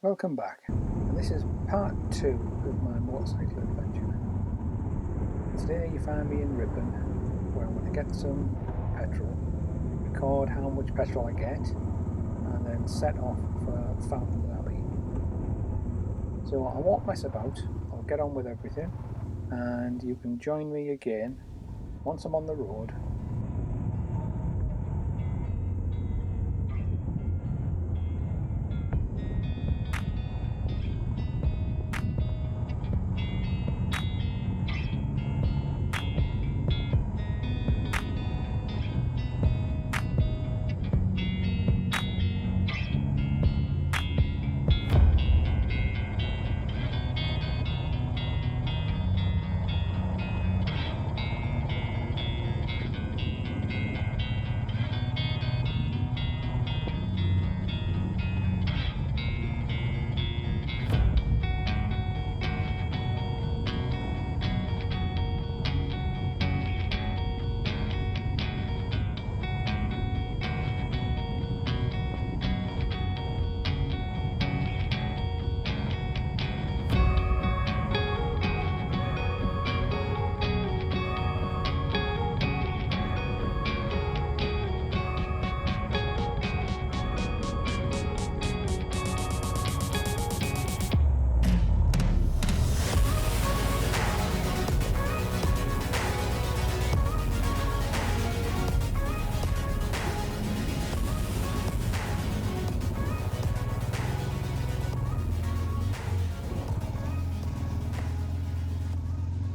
Welcome back, and this is part 2 of my motorcycle adventure. Today you find me in Ripon, where I'm going to get some petrol, record how much petrol I get, and then set off for Fountain Abbey. So I won't mess about, I'll get on with everything, and you can join me again once I'm on the road.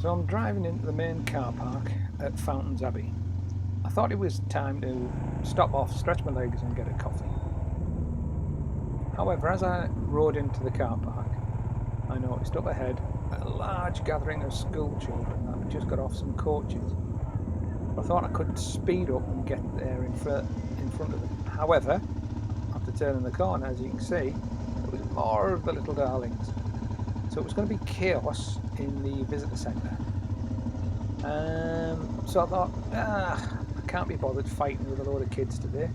So I'm driving into the main car park at Fountains Abbey. I thought it was time to stop off, stretch my legs and get a coffee. However, as I rode into the car park, I noticed up ahead a large gathering of school children that had just got off some coaches. I thought I could speed up and get there in front of them. However, after turning the corner, as you can see, there was more of the little darlings. So it was going to be chaos in the visitor centre. So I thought, I can't be bothered fighting with a load of kids today.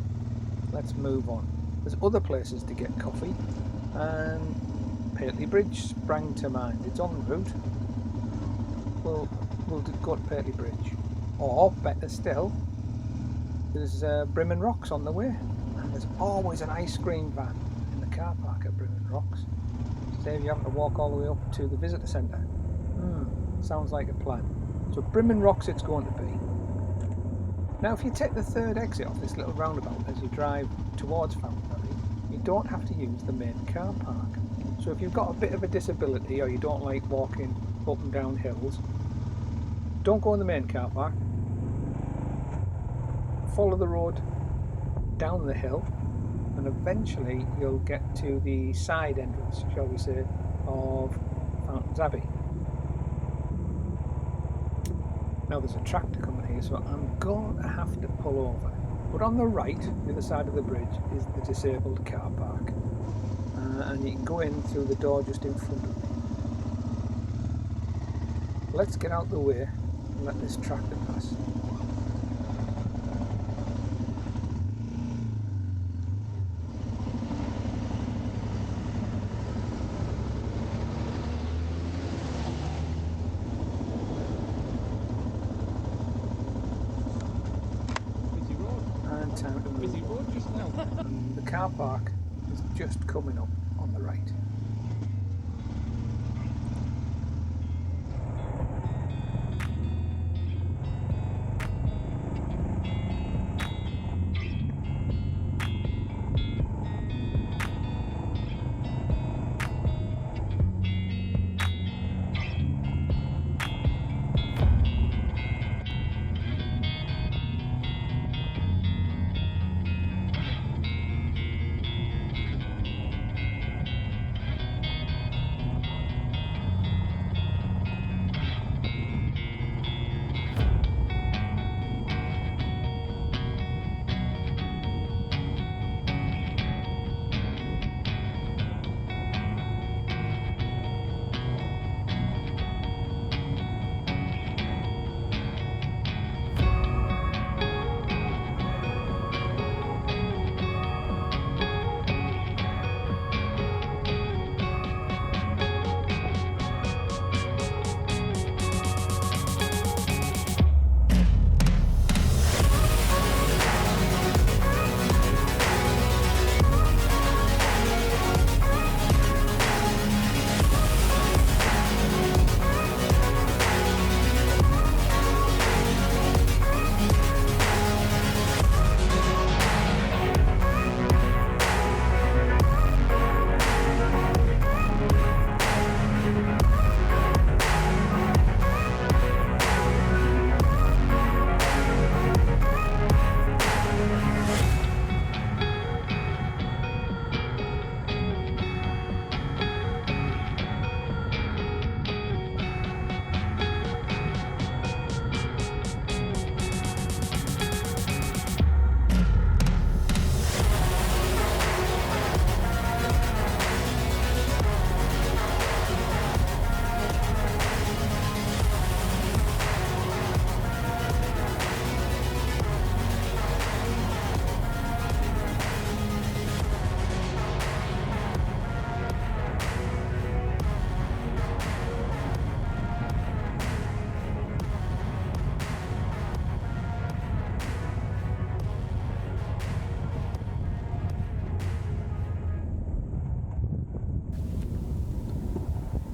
Let's move on. There's other places to get coffee, and Pateley Bridge sprang to mind. It's en route. We'll go to Pateley Bridge. Or, better still, there's Brimham Rocks on the way. And there's always an ice cream van in the car park at Brimham Rocks. Save you having to walk all the way up to the visitor centre. Sounds like a plan. So Brimham Rocks it's going to be. Now if you take the third exit off this little roundabout as you drive towards Fountain Abbey, you don't have to use the main car park. So if you've got a bit of a disability or you don't like walking up and down hills, don't go in the main car park. Follow the road down the hill and eventually you'll get to the side entrance, shall we say, of Fountains Abbey. Now there's a tractor coming here, so I'm going to have to pull over. But on the right, the other side of the bridge, is the disabled car park. And you can go in through the door just in front of me. Let's get out the way and let this tractor pass. Busy road just now. And the car park is just coming up on the right.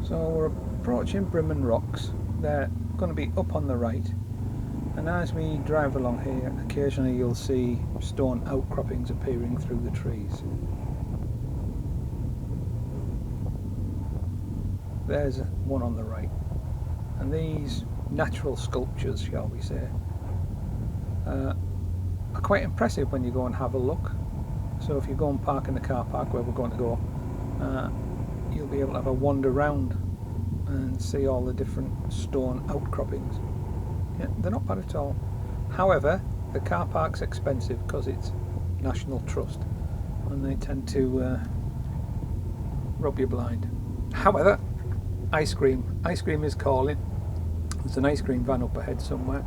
So we're approaching Brimham Rocks. They're going to be up on the right, and as we drive along here, occasionally you'll see stone outcroppings appearing through the trees. There's one on the right, and these natural sculptures, shall we say, are quite impressive when you go and have a look. So if you go and park in the car park where we're going to go, you'll be able to have a wander round and see all the different stone outcroppings. Yeah, they're not bad at all. However, the car park's expensive because it's National Trust, and they tend to rob you blind. However, ice cream is calling. There's an ice cream van up ahead somewhere,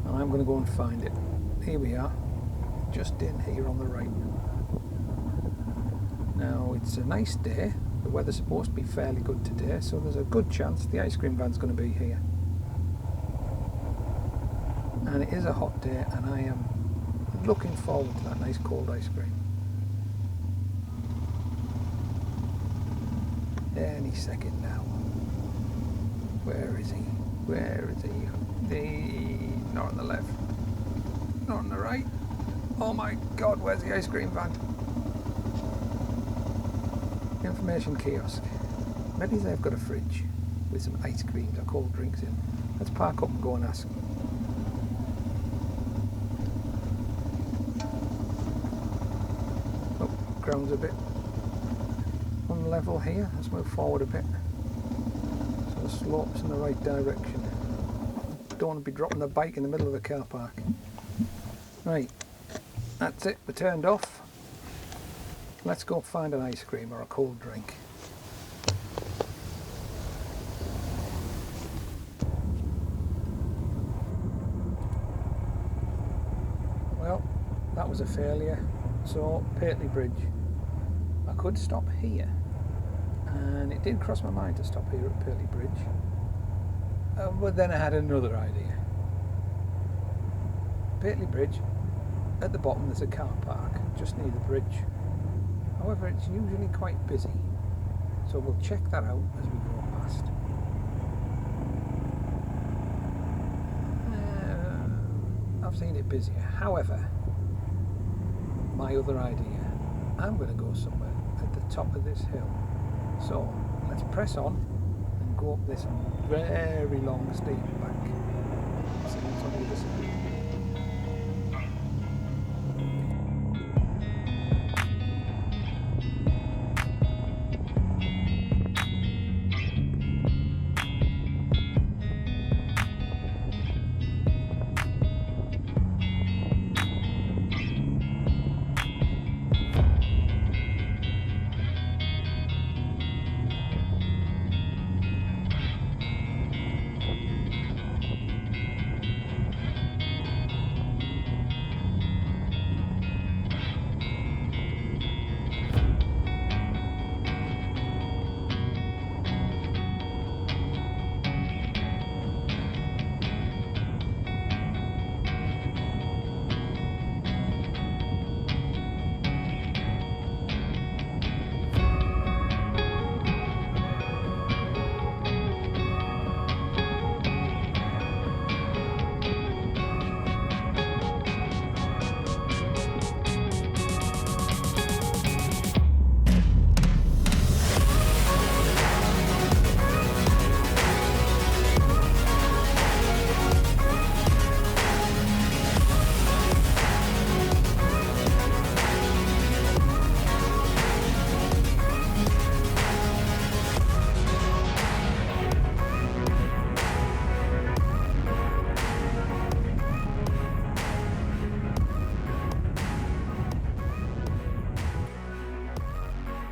and I'm going to go and find it. Here we are, just in here on the right. Now it's a nice day. The weather's supposed to be fairly good today, so there's a good chance the ice cream van's going to be here. And it is a hot day, and I am looking forward to that nice cold ice cream. Any second now. Where is he? Where is he? Not on the left. Not on the right. Oh my god, where's the ice cream van? Information kiosk. Maybe they've got a fridge with some ice creams or cold drinks in. Let's park up and go and ask. Oh, ground's a bit unlevel here. Let's move forward a bit. So the slope's in the right direction. Don't want to be dropping the bike in the middle of the car park. Right, that's it, we're turned off. Let's go find an ice cream or a cold drink. Well, that was a failure. So, Pateley Bridge. I could stop here, and it did cross my mind to stop here at Pateley Bridge. But then I had another idea. Pateley Bridge, at the bottom there's a car park just near the bridge. However, it's usually quite busy, so we'll check that out as we go past. I've seen it busier. However, my other idea, I'm going to go somewhere at the top of this hill. So let's press on and go up this very long steep bank. See what's on the other side.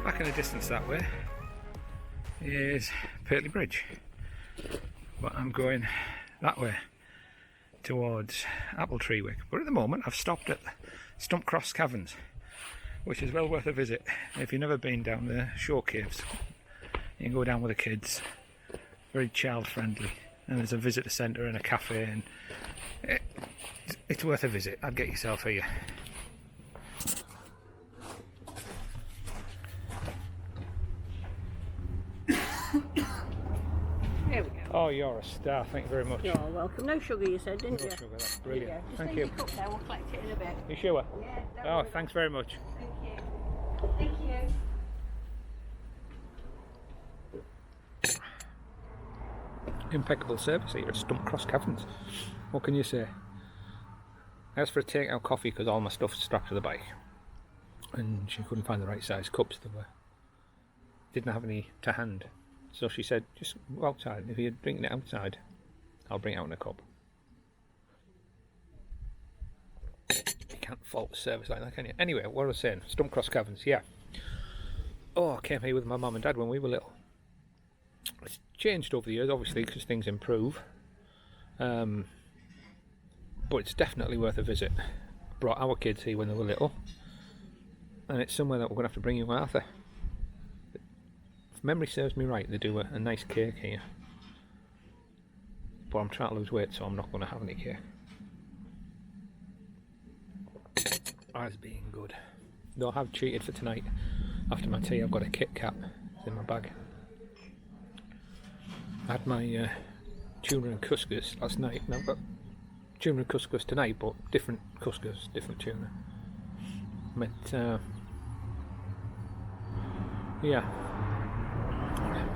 Back in the distance that way is Pateley Bridge, but I'm going that way towards Appletreewick. But at the moment I've stopped at Stump Cross Caverns, which is well worth a visit. If you've never been down there, Shore Caves, you can go down with the kids, very child friendly, and there's a visitor centre and a cafe, and it's worth a visit. I'd get yourself here. Oh, you're a star. Thank you very much. You're welcome. No sugar, you said, didn't you? No sugar. That's brilliant. Yeah. Just Thank leave you. your cup there. We'll collect it in a bit. You sure? Yeah. Don't Oh, worry. thanks very much. Thank you. Thank you. Impeccable service here at Stump Cross Caverns. What can you say? I asked for a take-out coffee because all my stuff's strapped to the bike, and she couldn't find the right size cups. Didn't have any to hand, so she said, "Just go outside. If you're drinking it outside, I'll bring it out in a cup." You can't fault the service like that, can you? Anyway, what I was saying, Stump Cross Caverns, yeah. Oh, I came here with my mum and dad when we were little. It's changed over the years, obviously, because things improve. But it's definitely worth a visit. Brought our kids here when they were little, and it's somewhere that we're going to have to bring you, Arthur. If memory serves me right, they do a nice cake here. But I'm trying to lose weight, so I'm not going to have any cake. As being good. Though I have cheated for tonight. After my tea, I've got a Kit Kat in my bag. I had my tuna and couscous last night, and I've got tuna and couscous tonight, but different couscous, different tuna. But yeah,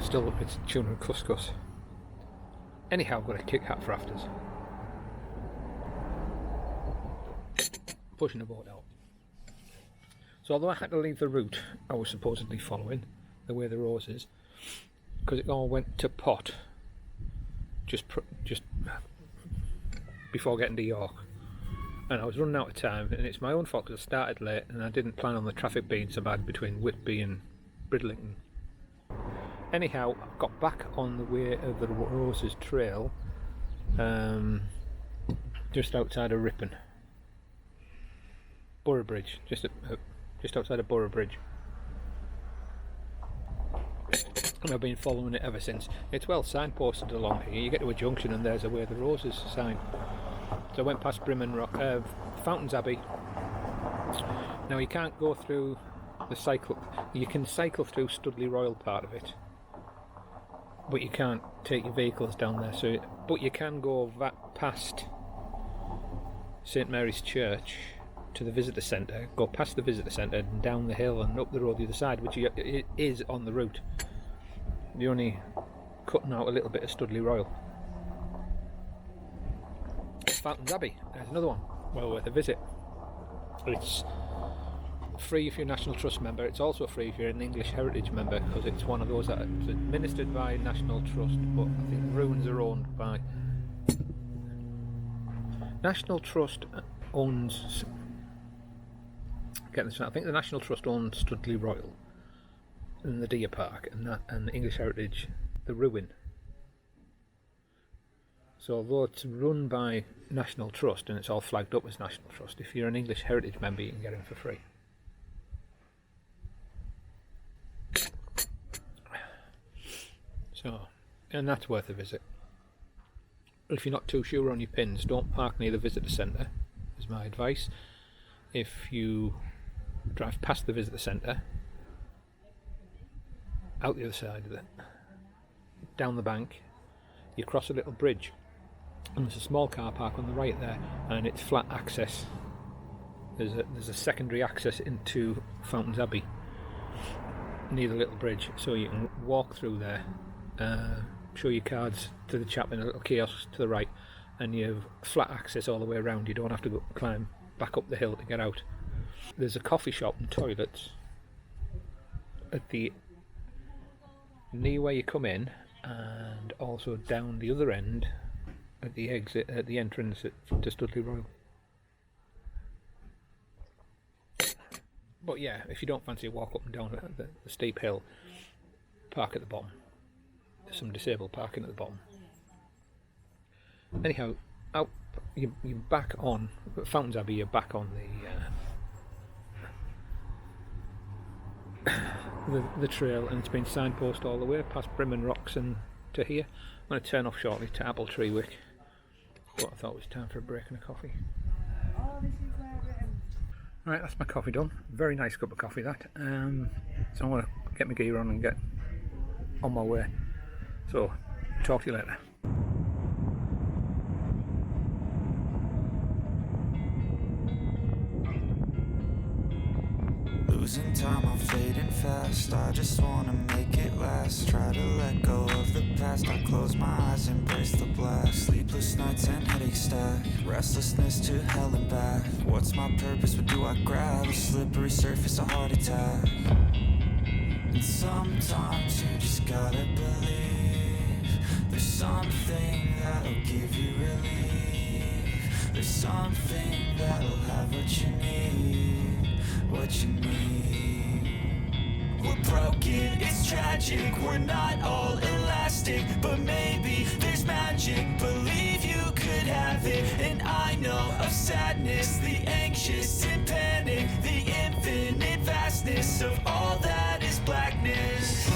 still it's tuna and couscous. Anyhow, I've got a Kit Kat for afters. Pushing the boat out. So although I had to leave the route I was supposedly following, the way the roses, because it all went to pot just before getting to York, and I was running out of time, and it's my own fault because I started late and I didn't plan on the traffic being so bad between Whitby and Bridlington. Anyhow, I got back on the way of the Roses Trail just outside of Ripon. Borough Bridge, just outside of Borough Bridge. And I've been following it ever since. It's well signposted along here. You get to a junction and there's a Where the Roses sign. So I went past Brimham, Fountains Abbey. Now you can't go through the cycle. You can cycle through Studley Royal part of it, but you can't take your vehicles down there. But you can go past St Mary's Church to the visitor centre, go past the visitor centre and down the hill and up the road the other side, which it is on the route. You're only cutting out a little bit of Studley Royal. Fountains Abbey, there's another one, well worth a visit. It's free if you're a National Trust member. It's also free if you're an English Heritage member, because it's one of those that is administered by National Trust, but I think the ruins are owned by National Trust. Owns, get this right, I think the National Trust owns Studley Royal and the Deer Park, and the English Heritage, the ruin. So although it's run by National Trust and it's all flagged up as National Trust, if you're an English Heritage member you can get in for free. So, and that's worth a visit. If you're not too sure on your pins, don't park near the visitor centre, is my advice. If you drive past the visitor centre, out the other side of it, down the bank, you cross a little bridge, and there's a small car park on the right there, and it's flat access. There's a secondary access into Fountains Abbey near the little bridge, so you can walk through there, show your cards to the chap in a little kiosk to the right, and you have flat access all the way around. You don't have to climb back up the hill to get out. There's a coffee shop and toilets at the near where you come in, and also down the other end at the exit, at the entrance to Studley Royal. But yeah, if you don't fancy a walk up and down the steep hill, park at the bottom. There's some disabled parking at the bottom. Anyhow, you're back on Fountains Abbey. You're back on the trail, and it's been signposted all the way past Brimham Rocks and to here. I'm going to turn off shortly to Apple Tree Wick, but I thought it was time for a break and a coffee. Right, that's my coffee done. Very nice cup of coffee that. So I'm going to get my gear on and get on my way. So talk to you later. Losing time, I'm fading fast. I just wanna make it last. Try to let go of the past. I close my eyes, embrace the blast. Sleepless nights and headaches stack. Restlessness to hell and back. What's my purpose? What do I grab? A slippery surface, a heart attack. And sometimes you just gotta believe there's something that'll give you relief. There's something that'll have what you need, what you need. We're broken, it's tragic, we're not all elastic, but maybe there's magic. Believe you could have it, and I know of sadness, the anxious and panic, the infinite vastness of all that is blackness.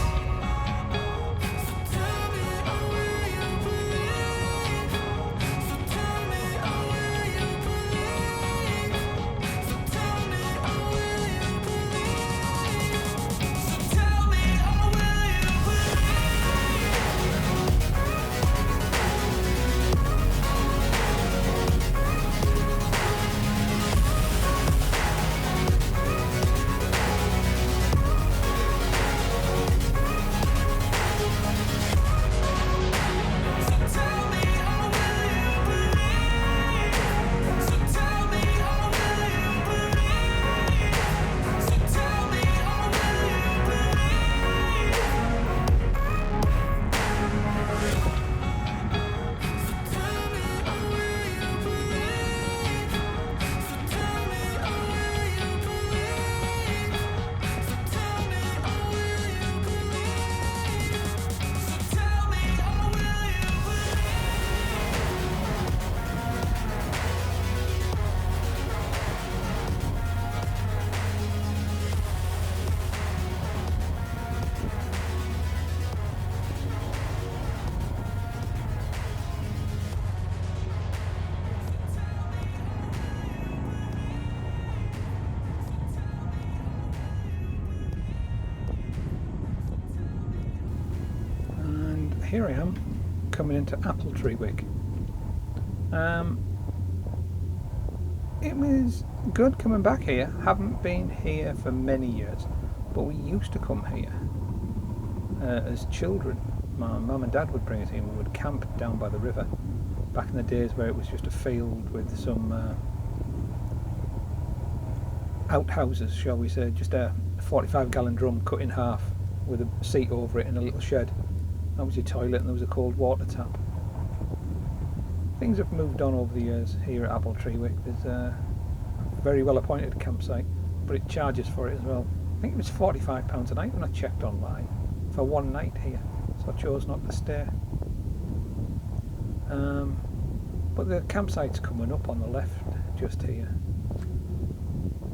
Here I am, coming into Apple Tree Wick. It was good coming back here. Haven't been here for many years, but we used to come here as children. My mum and dad would bring us in. We would camp down by the river back in the days where it was just a field with some outhouses, shall we say, just a 45-gallon drum cut in half with a seat over it in a little shed. That was your toilet, and there was a cold water tap. Things have moved on over the years here at Apple Tree Wick. There's a very well appointed campsite, but it charges for it as well. I think it was £45 a night when I checked online for one night here, so I chose not to stay. But the campsite's coming up on the left just here.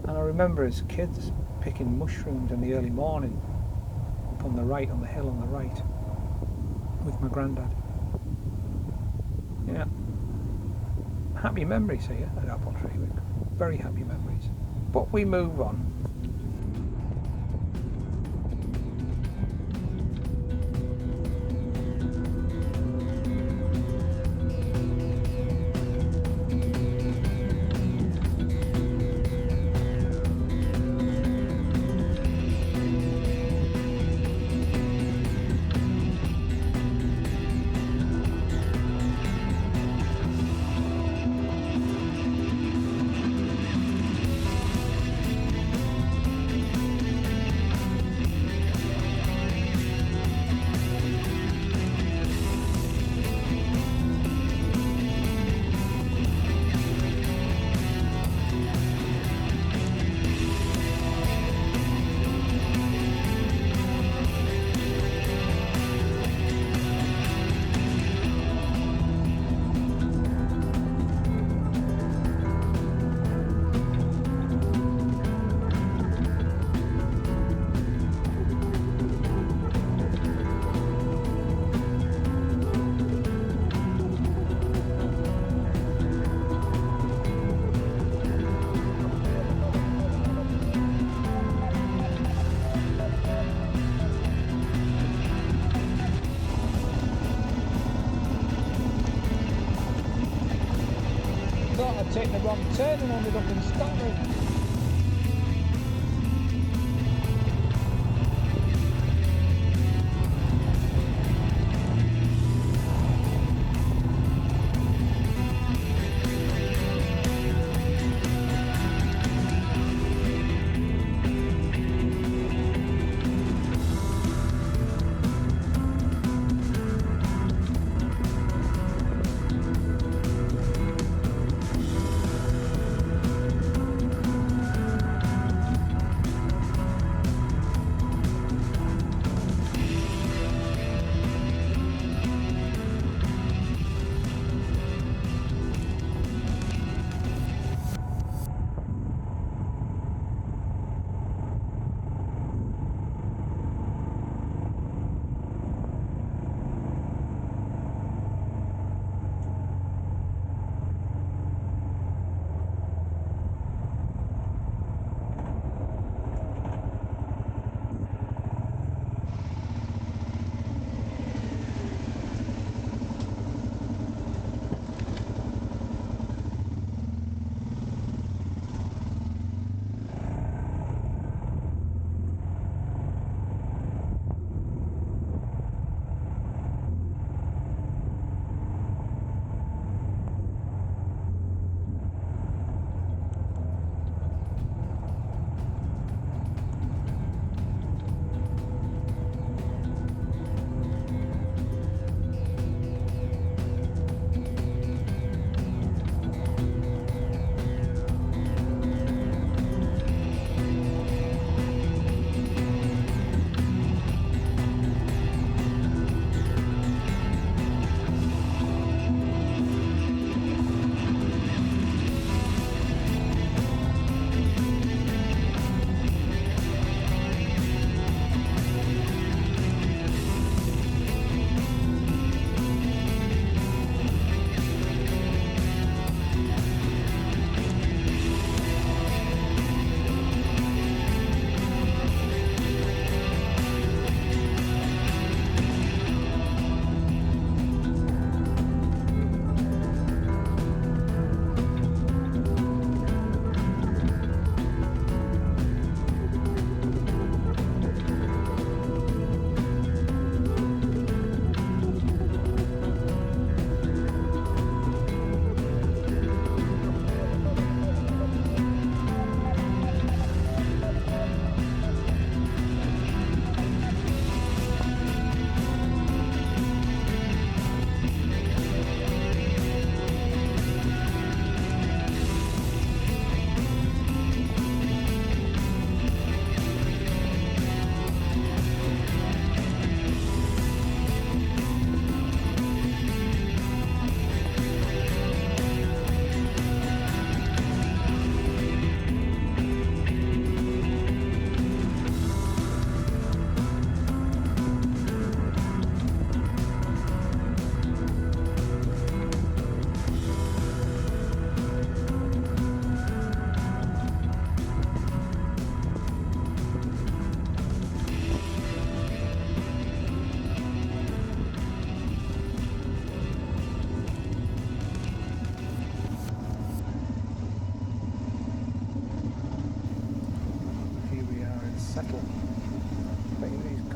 And I remember as kids picking mushrooms in the early morning up on the right, on the hill on the right, with my granddad. Yeah, happy memories here at Apple Tree Wick. Very happy memories. But we move on. taken a wrong turn and ended up in Stokesley.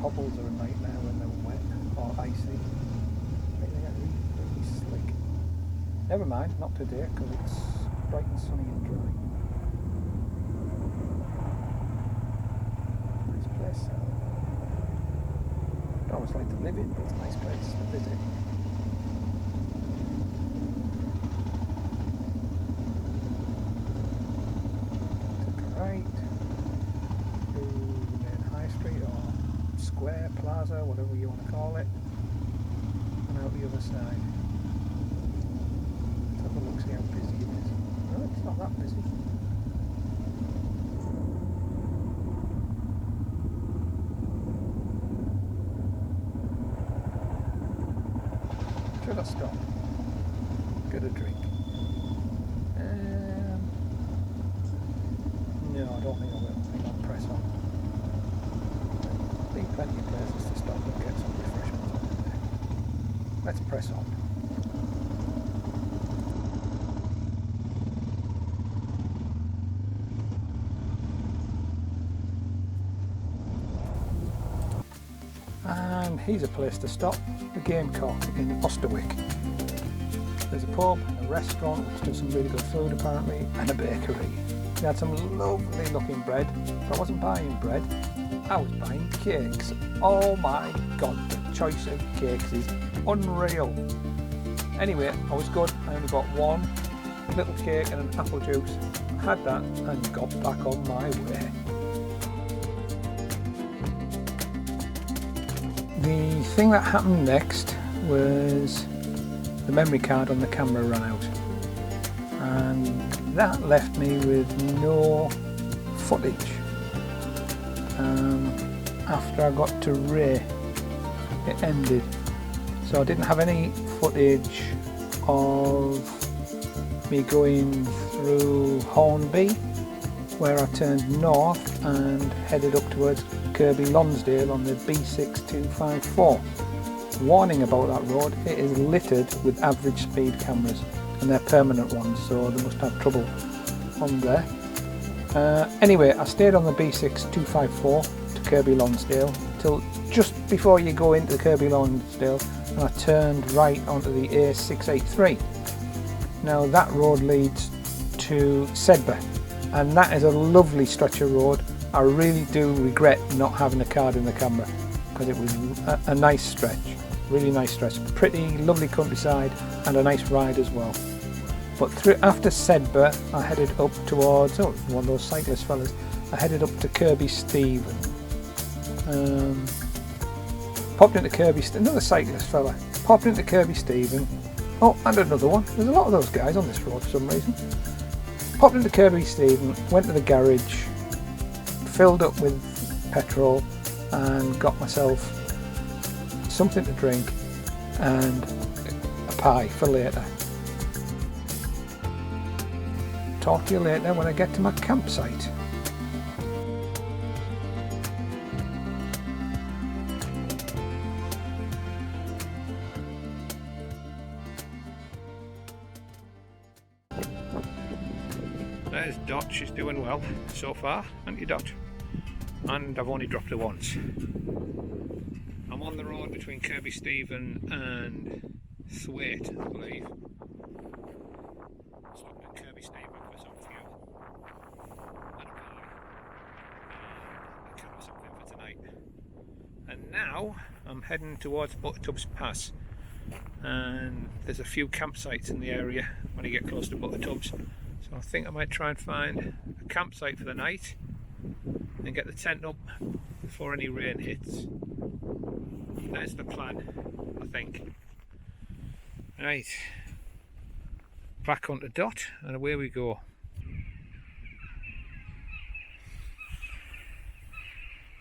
Cobbles are a nightmare when they're wet or icy. They get really slick. Never mind, not today because it's bright and sunny and dry. Nice place. I always like to live in, but it's a nice place to visit. Plaza, whatever you want to call it, and out the other side. Let's have a look, see how busy it is. No, it's not that busy. Should I stop? Get a drink. No, I don't think I will. I think I'll press on. Plenty of places to stop and get some refreshments. Let's press on. here's a place to stop, the Gamecock in Osterwick. There's a pub, a restaurant which does some really good food apparently, and a bakery. They had some lovely looking bread, but I wasn't buying bread, I was buying cakes. Oh my god, the choice of cakes is unreal. Anyway, I was good, I only bought one little cake and an apple juice. I had that and got back on my way. The thing that happened next was the memory card on the camera ran out, and that left me with no footage. After I got to Ray, it ended, so I didn't have any footage of me going through Hornby, where I turned north and headed up towards Kirby Lonsdale on the B6254. Warning about that road, it is littered with average speed cameras, and they're permanent ones, so they must have trouble on there. Anyway, I stayed on the B6254 to Kirby Lonsdale till just before you go into Kirby Lonsdale, and I turned right onto the A683. Now that road leads to Sedbergh, and that is a lovely stretch of road. I really do regret not having a card in the camera, because it was a nice stretch, really nice stretch, pretty lovely countryside and a nice ride as well. But after Sedbergh I headed up towards, oh, one of those cyclist fellas, I headed up to Kirby Stephen. Popped into Kirby, another cyclist fella, popped into Kirby Stephen, oh, and another one. There's a lot of those guys on this road for some reason. Popped into Kirby Stephen, went to the garage, filled up with petrol and got myself something to drink and a pie for later. Talk to you later when I get to my campsite. There's Dot, she's doing well so far, aren't you, Dot? And I've only dropped her once. I'm on the road between Kirby Stephen and Thwaite, I believe. Stopped at Kirby Stephen for some fuel and a pie, and a can of something for tonight. And now I'm heading towards Buttertubs Pass, and there's a few campsites in the area when you get close to Buttertubs. So I think I might try and find a campsite for the night and get the tent up before any rain hits. That's the plan, I think. Right, back onto Dot and away we go.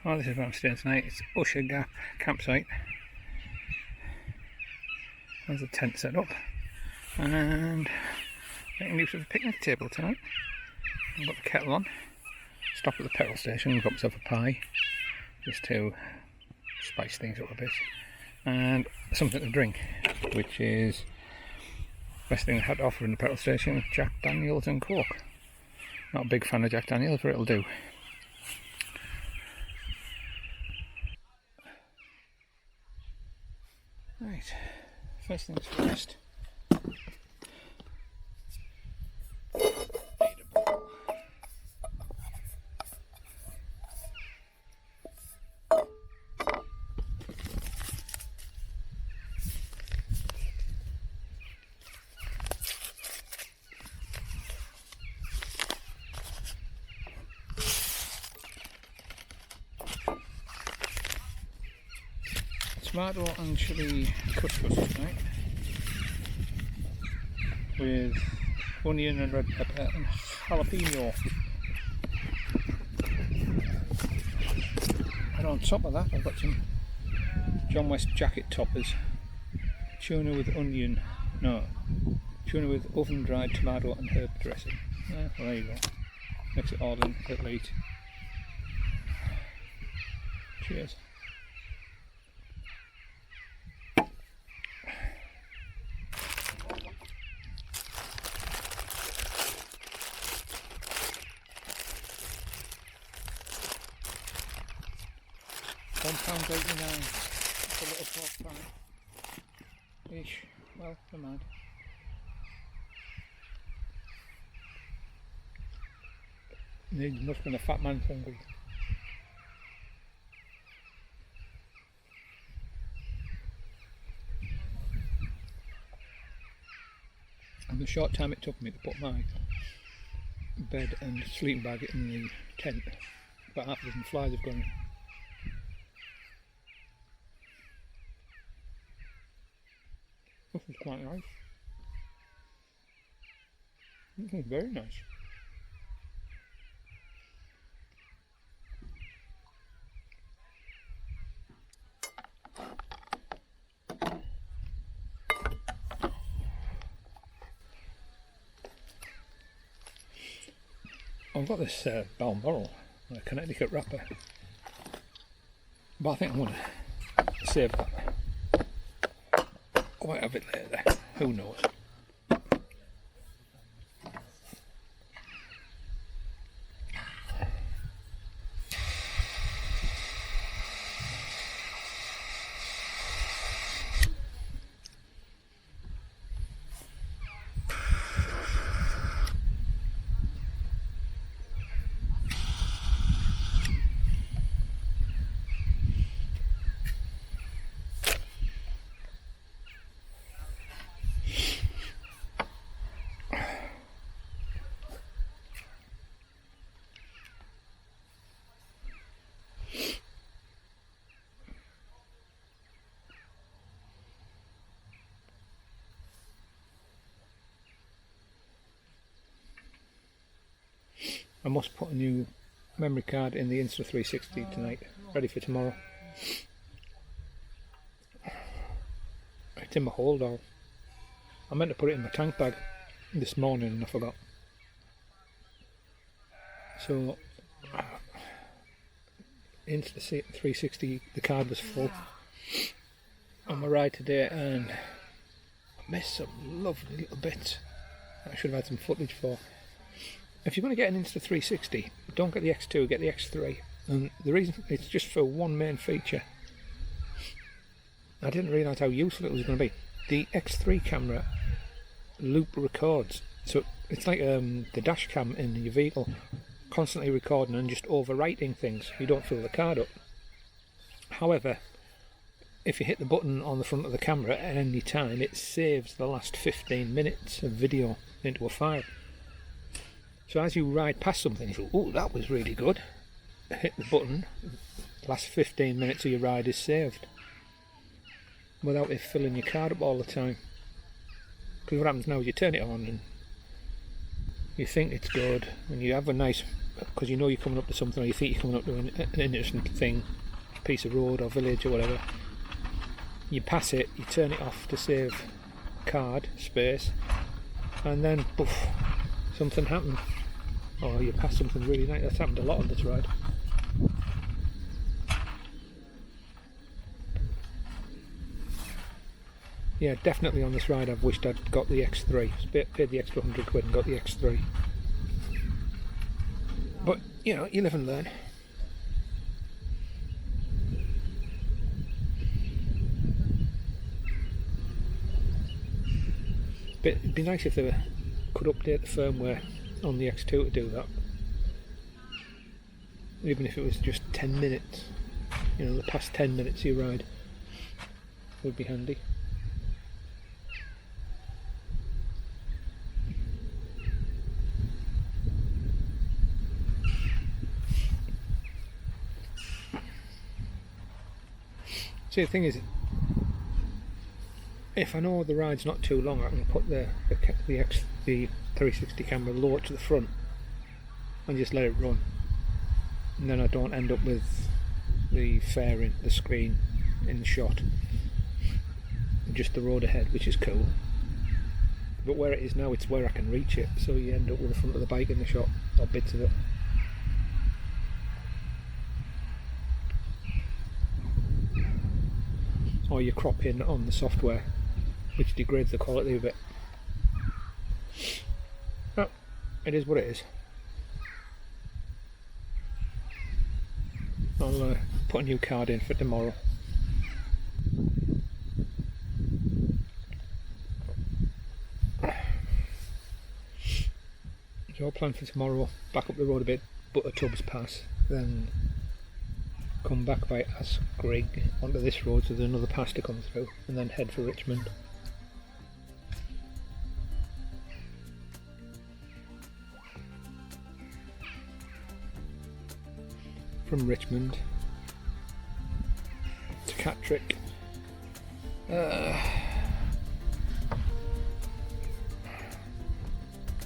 Oh, this is where I'm staying tonight. It's Usha Gap campsite. There's a tent set up, and making use of the picnic table tonight. I've got the kettle on, stopped at the petrol station and got myself a pie just to spice things up a bit, and something to drink, which is the best thing I had to offer in the petrol station, Jack Daniels and Coke. Not a big fan of Jack Daniels, but it'll do. Right, first things first. Tomato and chilli couscous tonight, with onion and red pepper and jalapeno. And on top of that I've got some John West jacket toppers, tuna with onion, no, tuna with oven dried tomato and herb dressing. Well, there you go, mix it all in, it'll eat. Cheers. £1.89 for a little fine. Ish. Well, never mind. Needs enough when a fat man's hungry. And the short time it took me to put my bed and sleeping bag in the tent, about half a dozen flies have gone in. This is quite nice. This is very nice. I've got this Balmoral, a Connecticut wrapper, but I think I'm going to save that. I might have it later, who knows. I must put a new memory card in the Insta360 tonight, ready for tomorrow. It's in my hold all. I meant to put it in my tank bag this morning and I forgot. So, Insta360, the card was full on my ride today and I missed some lovely little bits I should have had some footage for. If you're going to get an Insta360, don't get the X2, get the X3. And the reason, it's just for one main feature. I didn't realise how useful it was going to be. The X3 camera loop records, so it's like the dash cam in your vehicle, constantly recording and just overwriting things. You don't fill the card up. However, if you hit the button on the front of the camera at any time, it saves the last 15 minutes of video into a file. So as you ride past something, you feel, oh, that was really good. Hit the button, the last 15 minutes of your ride is saved. Without it filling your card up all the time. Because what happens now is you turn it on and you think it's good, and you have a nice, because you know you're coming up to something, or you think you're coming up to an interesting thing, piece of road or village or whatever. You pass it, you turn it off to save card space, and then poof, something happened. Or you pass something really nice. That's happened a lot on this ride. Yeah, definitely on this ride I've wished I'd got the X3. Paid the extra £100 and got the X3. But, you know, you live and learn. But it'd be nice if they could update the firmware on the X2 to do that. Even if it was just 10 minutes. You know, the past 10 minutes you ride would be handy. See, the thing is, if I know the ride's not too long, I can put the 360 camera lower to the front and just let it run, and then I don't end up with the fairing, the screen in the shot, just the road ahead, which is cool. But where it is now, it's where I can reach it, so you end up with the front of the bike in the shot, or bits of it. Or you crop in on the software, which degrades the quality a bit. Oh, it is what it is. I'll put a new card in for tomorrow. So our plan for tomorrow, back up the road a bit, Butter Tubs Pass, then come back by Asgrigg onto this road, so there's another pass to come through, and then head for Richmond. From Richmond to Catterick,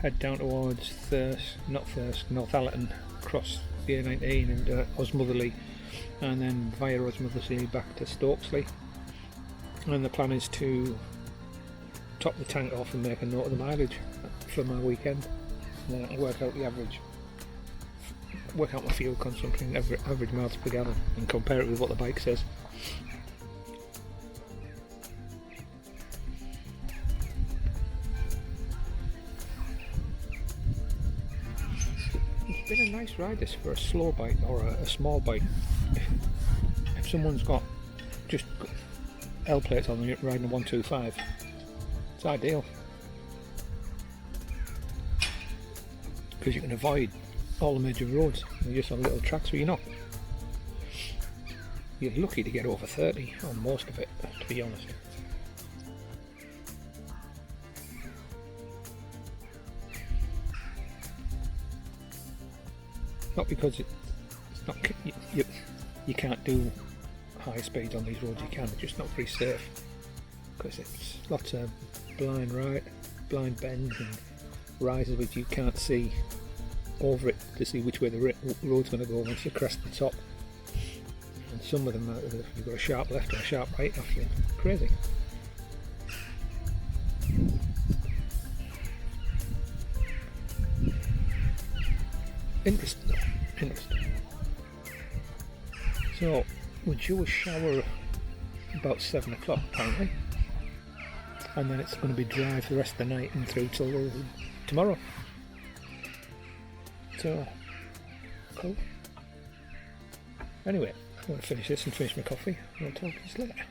head down towards Northallerton, cross the A19 and Osmotherley, and then via Osmotherley back to Stokesley. And the plan is to top the tank off and make a note of the mileage for my weekend, and then I can work out the average, work out my fuel consumption, average miles per gallon, and compare it with what the bike says. It's been a nice ride this for a slow bike or a small bike. If someone's got just L plates on them riding a 125, it's ideal because you can avoid all the major roads. You're just on little tracks where you're lucky to get over 30 on most of it, to be honest. Not because it's not you can't do high speeds on these roads. You can, it's just not very safe because it's lots of blind bends and rises which you can't see over it to see which way the road's going to go once you crest the top. And some of them, you've got a sharp left or a sharp right after you. Crazy. Interesting. So we're due a shower about 7 o'clock apparently, and then it's going to be dry for the rest of the night and through till tomorrow. So cool. Anyway, I'm going to finish this and finish my coffee, and I'll talk to you later.